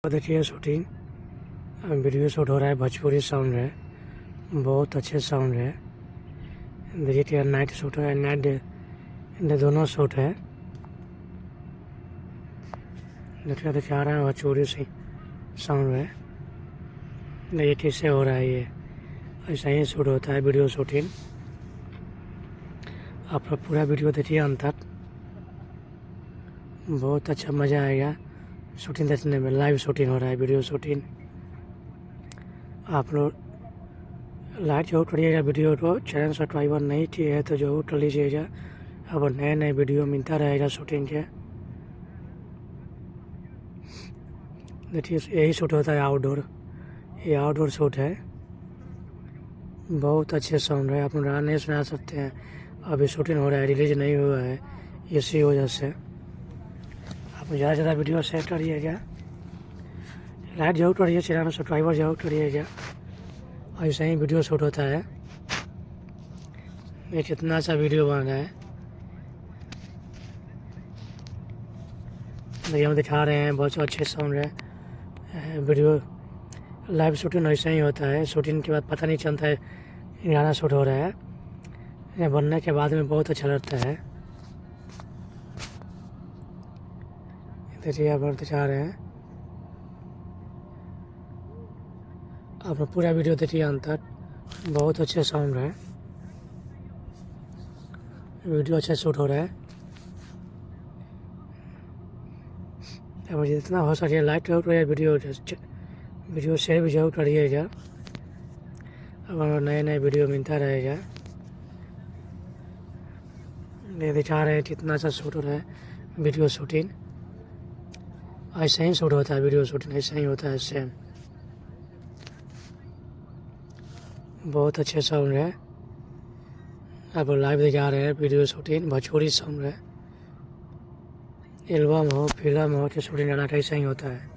देखिए shooting video shoot हो रहा है, भोजपुरी साउंड है, बहुत अच्छे साउंड है। देखिए नाइट शूट है, नाइट डे दोनों शूट है। देखिए दिखा रहा है भोजपुरी से साउंड है। देखिए कैसे हो रहा है, ये ऐसा ही शूट होता है वीडियो शूटिंग। आप लोग पूरा वीडियो देखिए अंत तक, बहुत अच्छा मज़ा आएगा शूटिंग देखने में। लाइव शूटिंग हो रहा है, वीडियो शूटिंग। आप लोग लाइक जरूर करिएगा वीडियो को। चैनल सब्सक्राइबर नहीं किए हैं तो जरूर कर लीजिएगा। अब नए नए वीडियो मिलता रहेगा शूटिंग के। देखिए यही शूट होता है आउटडोर, ये आउटडोर शूट है। बहुत अच्छे साउंड है, आप लोग गाना नहीं सुना सकते हैं। अभी शूटिंग हो रहा है, रिलीज नहीं हुआ है, इसी वजह से आप ज़्यादा से ज़्यादा वीडियो शेयर करिएगा। लाइक जरूर करिए, चैनल सब्सक्राइबर जरूर करिएगा। ऐसा ही वीडियो शूट होता है। ये कितना अच्छा वीडियो बन रहा है। देखिए हम दिखा रहे हैं, बहुत अच्छे साउंड है। वीडियो लाइव शूटिंग ऐसा ही होता है। शूटिंग के बाद पता नहीं चलता है गाना शूट हो रहा है, ये बनने के बाद में बहुत अच्छा लगता है। देखिए आप दिखा रहे हैं, आप पूरा वीडियो देखिए अंत तक, बहुत अच्छे साउंड है, वीडियो अच्छा शूट हो रहा है। अब जितना हो सके लाइक जरूर करिए, वीडियो शेयर भी जरूर करिएगा। अब नए नए वीडियो मिलता रहेगा। ये दिखा रहे हैं कितना अच्छा शूट हो रहा है वीडियो शूटिंग। ऐसा ही शूट होता है वीडियो शूटिंग, ऐसा ही होता है सेम। बहुत अच्छे साउंड है। अब लाइव दिखा रहे हैं वीडियो शूटिंग, भोजपुरी साउंड है। एल्बम हो, फिल्म हो कि शूटिंग गाना कैसा ही होता है।